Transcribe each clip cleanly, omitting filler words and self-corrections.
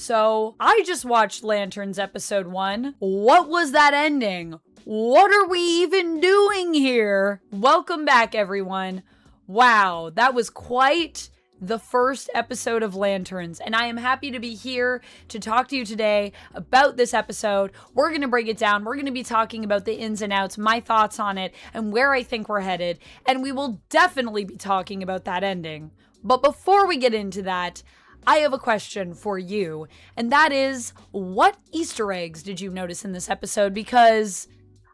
So I just watched Lanterns episode 1. What was that ending? What are we even doing here? Welcome back, everyone. Wow, that was quite the first episode of Lanterns, and I am happy to be here to talk to you today about this episode. We're going to break it down. We're going to be talking about the ins and outs, my thoughts on it, and where I think we're headed, and we will definitely be talking about that ending. But before we get into that, I have a question for you, and that is, what Easter eggs did you notice in this episode? Because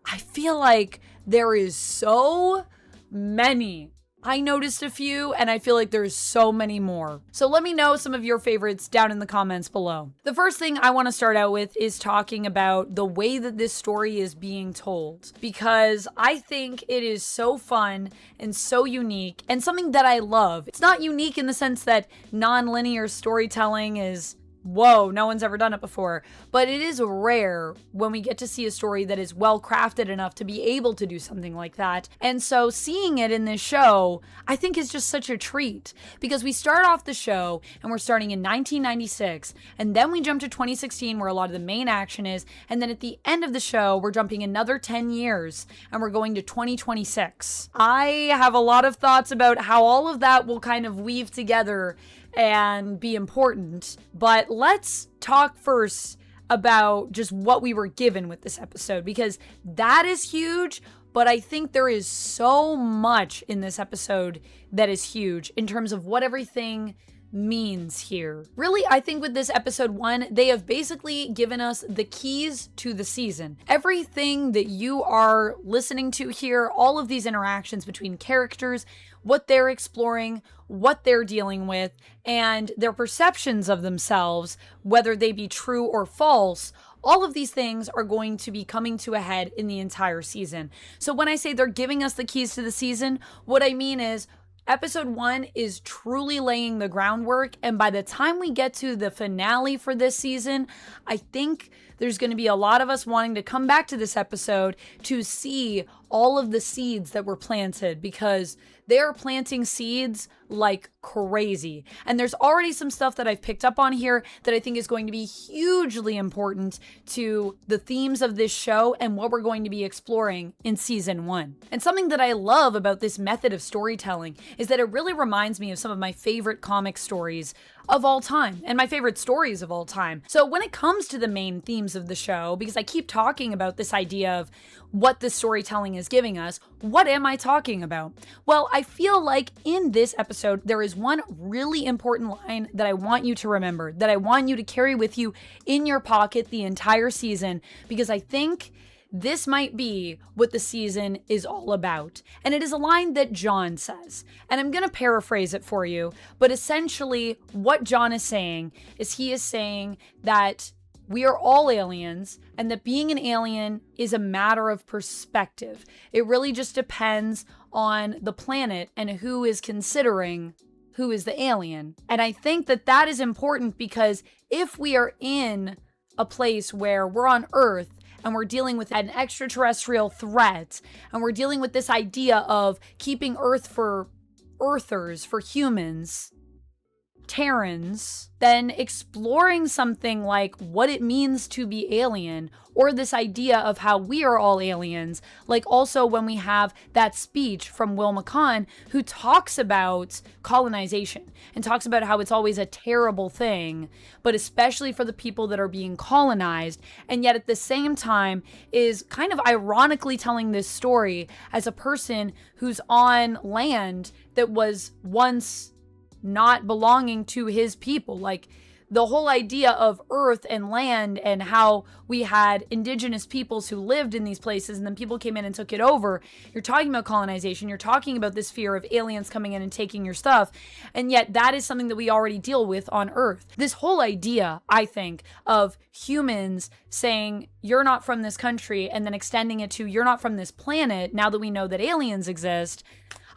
I feel like there is so many. I noticed a few, and I feel like there's so many more. So let me know some of your favorites down in the comments below. The first thing I want to start out with is talking about the way that this story is being told, because I think it is so fun and so unique and something that I love. It's not unique in the sense that non-linear storytelling is whoa, no one's ever done it before. But it is rare when we get to see a story that is well crafted enough to be able to do something like that. And so seeing it in this show, I think is just such a treat, because we start off the show and we're starting in 1996, and then we jump to 2016 where a lot of the main action is, and then at the end of the show, we're jumping another 10 years and we're going to 2026. I have a lot of thoughts about how all of that will kind of weave together and be important, but let's talk first about just what we were given with this episode, because that is huge, but I think there is so much in this episode that is huge in terms of what everything means here. Really, I think with this episode 1, they have basically given us the keys to the season. Everything that you are listening to here, all of these interactions between characters, what they're exploring, what they're dealing with, and their perceptions of themselves, whether they be true or false, all of these things are going to be coming to a head in the entire season. So when I say they're giving us the keys to the season, what I mean is episode 1 is truly laying the groundwork, and by the time we get to the finale for this season, I think there's going to be a lot of us wanting to come back to this episode to see all of the seeds that were planted, because they're planting seeds like crazy. And there's already some stuff that I've picked up on here that I think is going to be hugely important to the themes of this show and what we're going to be exploring in season 1. And something that I love about this method of storytelling is that it really reminds me of some of my favorite comic stories of all time and my favorite stories of all time. So when it comes to the main themes of the show, because I keep talking about this idea of what this storytelling is giving us, what am I talking about? Well, I feel like in this episode, there is one really important line that I want you to remember, that I want you to carry with you in your pocket the entire season, because I think this might be what the season is all about. And it is a line that John says. And I'm going to paraphrase it for you. But essentially, what John is saying is he is saying that we are all aliens, and that being an alien is a matter of perspective. It really just depends on the planet and who is considering who is the alien. And I think that that is important, because if we are in a place where we're on Earth and we're dealing with an extraterrestrial threat, and we're dealing with this idea of keeping Earth for Earthers, for humans, Terrans, then exploring something like what it means to be alien, or this idea of how we are all aliens, like also when we have that speech from Will McKnight who talks about colonization and talks about how it's always a terrible thing, but especially for the people that are being colonized, and yet at the same time is kind of ironically telling this story as a person who's on land that was once not belonging to his people. Like the whole idea of Earth and land, and how we had indigenous peoples who lived in these places and then people came in and took it over. You're talking about colonization. You're talking about this fear of aliens coming in and taking your stuff. And yet that is something that we already deal with on Earth. This whole idea, I think, of humans saying, you're not from this country, and then extending it to, you're not from this planet, now that we know that aliens exist.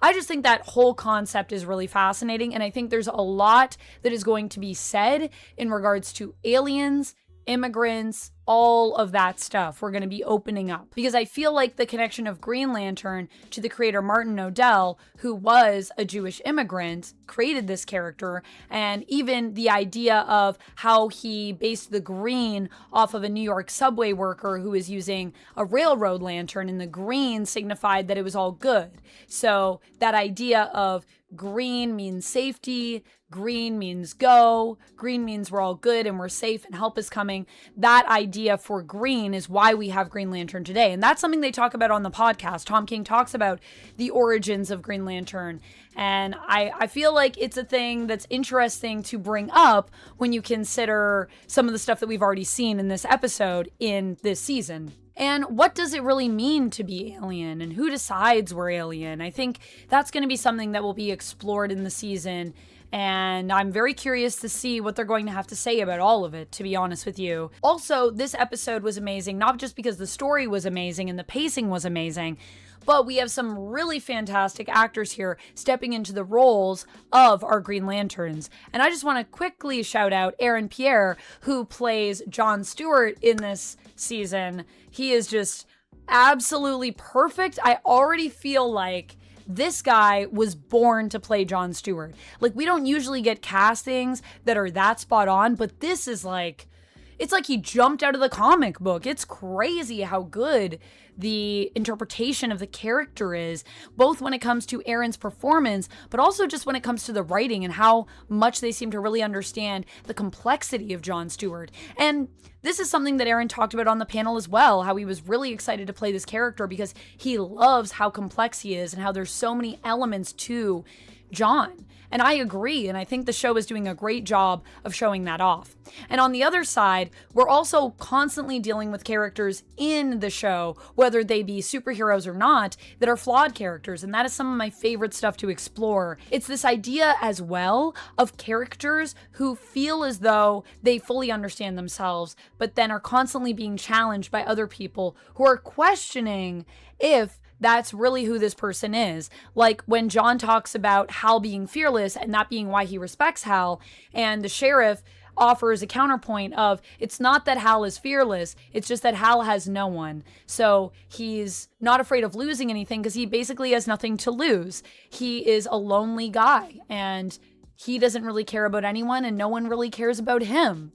I just think that whole concept is really fascinating, and I think there's a lot that is going to be said in regards to aliens, immigrants, all of that stuff we're going to be opening up, because I feel like the connection of Green Lantern to the creator Martin Odell, who was a Jewish immigrant, created this character, and even the idea of how he based the green off of a New York subway worker who was using a railroad lantern, and the green signified that it was all good. So that idea of green means safety, green means go, green means we're all good and we're safe and help is coming. That idea for green is why we have Green Lantern today. And that's something they talk about on the podcast. Tom King talks about the origins of Green Lantern. And I feel like it's a thing that's interesting to bring up when you consider some of the stuff that we've already seen in this episode in this season. And what does it really mean to be alien, and who decides we're alien? I think that's going to be something that will be explored in the season, and I'm very curious to see what they're going to have to say about all of it, to be honest with you. Also, this episode was amazing, not just because the story was amazing and the pacing was amazing, but we have some really fantastic actors here stepping into the roles of our Green Lanterns. And I just want to quickly shout out Aaron Pierre, who plays John Stewart in this season. He is just absolutely perfect. I already feel like this guy was born to play John Stewart. Like, we don't usually get castings that are that spot on, but this is like, it's like he jumped out of the comic book. It's crazy how good the interpretation of the character is, both when it comes to Aaron's performance, but also just when it comes to the writing and how much they seem to really understand the complexity of John Stewart. And this is something that Aaron talked about on the panel as well, how he was really excited to play this character because he loves how complex he is and how there's so many elements to John. And I agree, and I think the show is doing a great job of showing that off. And on the other side, we're also constantly dealing with characters in the show, whether they be superheroes or not, that are flawed characters, and that is some of my favorite stuff to explore. It's this idea as well of characters who feel as though they fully understand themselves, but then are constantly being challenged by other people who are questioning if that's really who this person is. Like when John talks about Hal being fearless and that being why he respects Hal, and the sheriff offers a counterpoint of, it's not that Hal is fearless, it's just that Hal has no one. So he's not afraid of losing anything because he basically has nothing to lose. He is a lonely guy and he doesn't really care about anyone and no one really cares about him.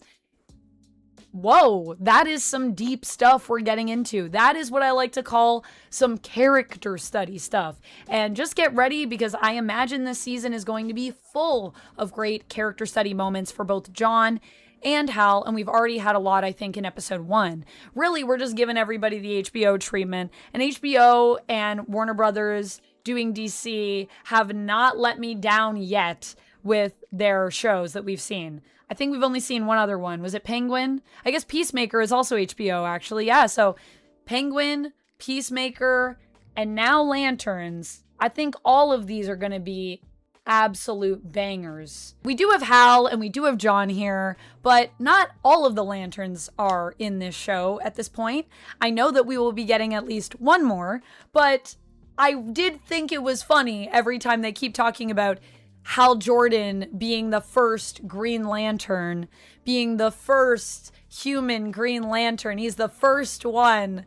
Whoa, that is some deep stuff we're getting into. That is what I like to call some character study stuff. And just get ready because I imagine this season is going to be full of great character study moments for both John and Hal, and we've already had a lot, I think, in episode 1. Really, we're just giving everybody the HBO treatment, and HBO and Warner Brothers doing DC have not let me down yet with their shows that we've seen. I think we've only seen one other one. Was it Penguin? I guess Peacemaker is also HBO, actually. Yeah, so Penguin, Peacemaker, and now Lanterns. I think all of these are going to be absolute bangers. We do have Hal and we do have John here, but not all of the Lanterns are in this show at this point. I know that we will be getting at least one more, but I did think it was funny every time they keep talking about Hal Jordan being the first Green Lantern, being the first human Green Lantern. He's the first one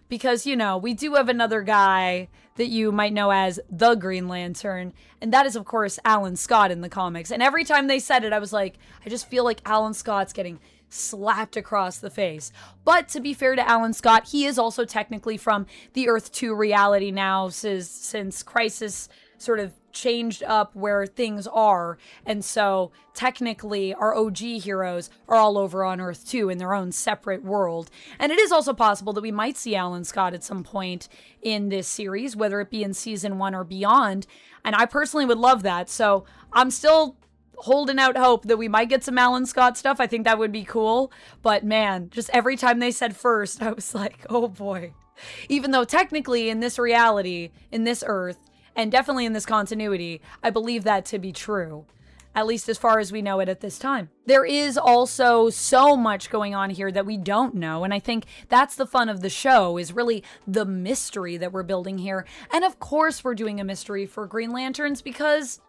because, you know, we do have another guy that you might know as the Green Lantern, and that is, of course, Alan Scott in the comics. And every time they said it, I was like, I just feel like Alan Scott's getting slapped across the face. But to be fair to Alan Scott, he is also technically from the Earth 2 reality now, since Crisis sort of changed up where things are. And so technically our OG heroes are all over on Earth 2 in their own separate world. And it is also possible that we might see Alan Scott at some point in this series, whether it be in season 1 or beyond. And I personally would love that. So I'm still holding out hope that we might get some Alan Scott stuff. I think that would be cool. But man, just every time they said first, I was like, oh boy. Even though technically in this reality, in this Earth, and definitely in this continuity, I believe that to be true, at least as far as we know it at this time. There is also so much going on here that we don't know, and I think that's the fun of the show, is really the mystery that we're building here. And of course we're doing a mystery for Green Lanterns because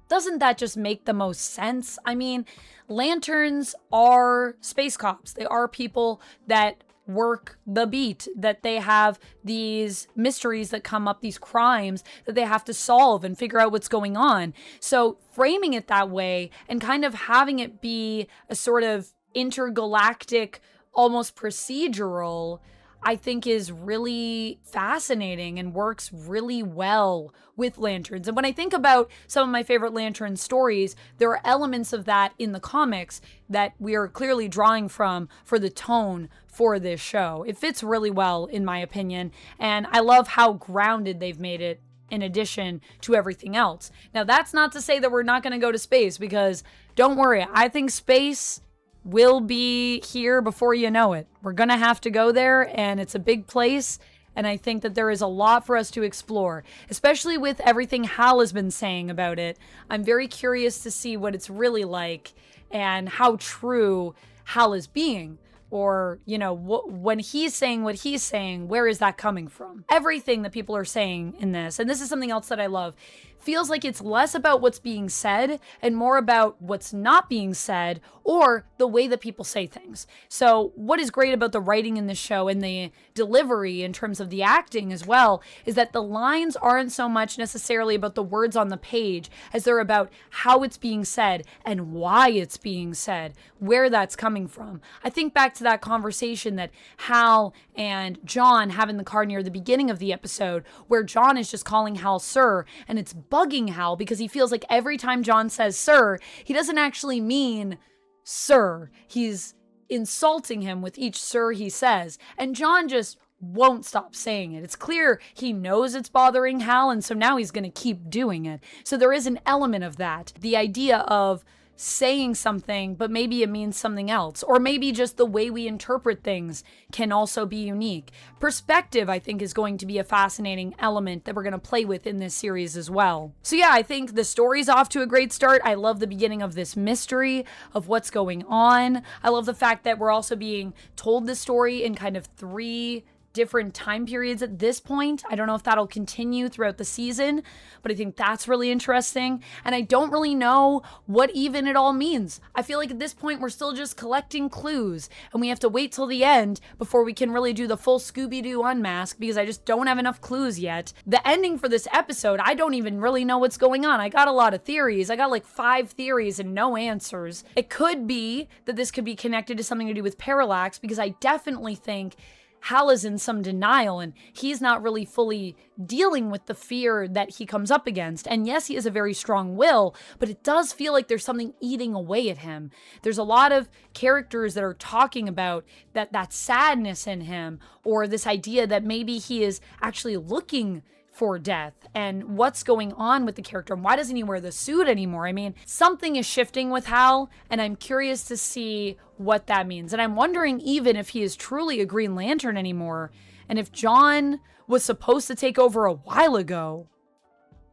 doesn't that just make the most sense? I mean, lanterns are space cops. They are people that work the beat, that they have these mysteries that come up, these crimes that they have to solve and figure out what's going on. So framing it that way and kind of having it be a sort of intergalactic, almost procedural, I think is really fascinating and works really well with lanterns. And when I think about some of my favorite lantern stories, there are elements of that in the comics that we are clearly drawing from for the tone for this show. It fits really well, in my opinion, and I love how grounded they've made it in addition to everything else. Now, that's not to say that we're not going to go to space, because don't worry, I think space will be here before you know it. We're gonna have to go there, and it's a big place, and I think that there is a lot for us to explore, especially with everything Hal has been saying about it. I'm very curious to see what it's really like and how true Hal is being, or, you know, when he's saying what he's saying, where is that coming from? Everything that people are saying in this, and this is something else that I love, feels like it's less about what's being said and more about what's not being said, or the way that people say things. So what is great about the writing in this show and the delivery in terms of the acting as well is that the lines aren't so much necessarily about the words on the page as they're about how it's being said and why it's being said, where that's coming from. I think back to that conversation that Hal and John have in the car near the beginning of the episode, where John is just calling Hal sir, and it's bugging Hal because he feels like every time John says sir, he doesn't actually mean sir. He's insulting him with each sir he says, and John just won't stop saying it. It's clear he knows it's bothering Hal, and so now he's going to keep doing it. So there is an element of that. The idea of saying something, but maybe it means something else, or maybe just the way we interpret things can also be unique. Perspective, I think, is going to be a fascinating element that we're going to play with in this series as well. So yeah, I think the story's off to a great start. I love the beginning of this mystery of what's going on. I love the fact that we're also being told the story in kind of 3 different time periods at this point. I don't know if that'll continue throughout the season, but I think that's really interesting. And I don't really know what even it all means. I feel like at this point, we're still just collecting clues, and we have to wait till the end before we can really do the full Scooby-Doo unmask, because I just don't have enough clues yet. The ending for this episode, I don't even really know what's going on. I got a lot of theories. I got like 5 theories and no answers. It could be that this could be connected to something to do with Parallax, because I definitely think Hal is in some denial and he's not really fully dealing with the fear that he comes up against. And yes, he has a very strong will, but it does feel like there's something eating away at him. There's a lot of characters that are talking about that sadness in him, or this idea that maybe he is actually looking for death, and what's going on with the character, and why doesn't he wear the suit anymore? I mean, something is shifting with Hal, and I'm curious to see what that means. And I'm wondering even if he is truly a Green Lantern anymore, and if John was supposed to take over a while ago.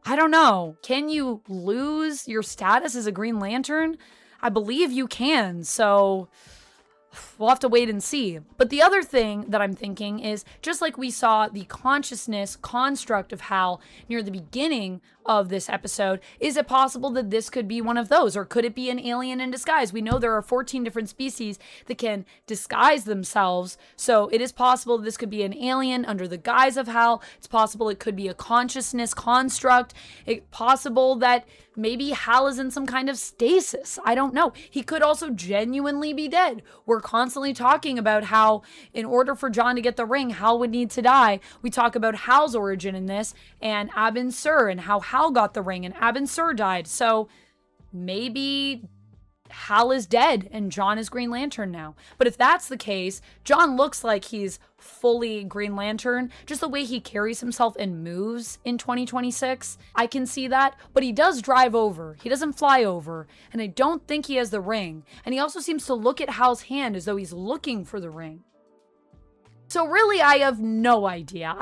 I don't know. Can you lose your status as a Green Lantern? I believe you can, so we'll have to wait and see. But the other thing that I'm thinking is, just like we saw the consciousness construct of Hal near the beginning of this episode, is it possible that this could be one of those? Or could it be an alien in disguise? We know there are 14 different species that can disguise themselves, so it is possible this could be an alien under the guise of Hal. It's possible it could be a consciousness construct. It's possible that maybe Hal is in some kind of stasis. I don't know. He could also genuinely be dead. We're constantly talking about how in order for John to get the ring, Hal would need to die. We talk about Hal's origin in this, and Abin Sur, and how Hal got the ring and Abin Sur died. So maybe Hal is dead and John is Green Lantern now. But if that's the case, John looks like he's fully Green Lantern. Just the way he carries himself and moves in 2026, I can see that. But he does drive over. He doesn't fly over. And I don't think he has the ring. And he also seems to look at Hal's hand as though he's looking for the ring. So really, I have no idea.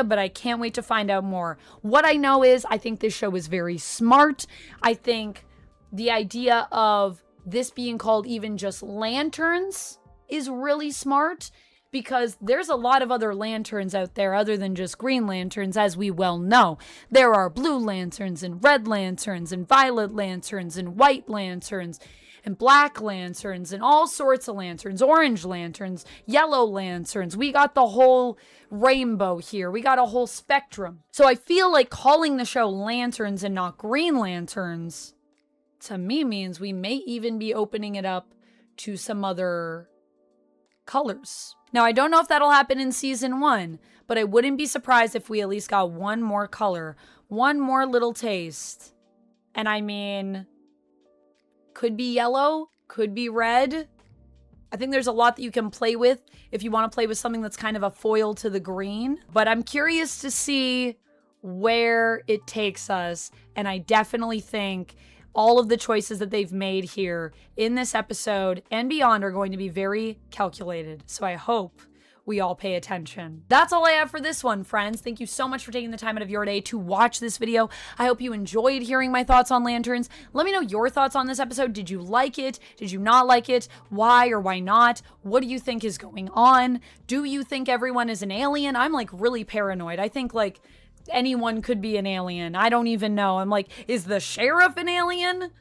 But I can't wait to find out more. What I know is I think this show is very smart. I think the idea of this being called even just lanterns is really smart, because there's a lot of other lanterns out there other than just green lanterns, as we well know. There are blue lanterns and red lanterns and violet lanterns and white lanterns and black lanterns and all sorts of lanterns, orange lanterns, yellow lanterns. We got the whole rainbow here. We got a whole spectrum. So I feel like calling the show Lanterns and not Green Lanterns, to me, means we may even be opening it up to some other colors. Now, I don't know if that'll happen in season 1, but I wouldn't be surprised if we at least got one more color, one more little taste. And I mean, could be yellow, could be red. I think there's a lot that you can play with if you want to play with something that's kind of a foil to the green. But I'm curious to see where it takes us. And I definitely think all of the choices that they've made here in this episode and beyond are going to be very calculated. So I hope we all pay attention. That's all I have for this one, friends. Thank you so much for taking the time out of your day to watch this video. I hope you enjoyed hearing my thoughts on lanterns. Let me know your thoughts on this episode. Did you like it? Did you not like it? Why or why not? What do you think is going on? Do you think everyone is an alien? I'm like really paranoid. I think like anyone could be an alien. I don't even know. I'm like, is the sheriff an alien?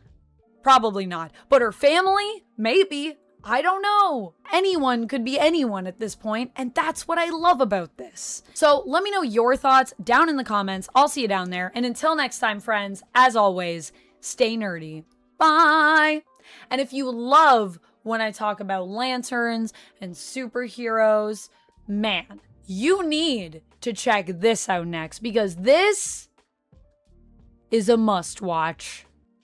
Probably not. But her family? Maybe. I don't know. Anyone could be anyone at this point, and that's what I love about this. So let me know your thoughts down in the comments. I'll see you down there. And until next time, friends, as always, stay nerdy. Bye! And if you love when I talk about lanterns and superheroes, man, you need to check this out next, because this is a must watch.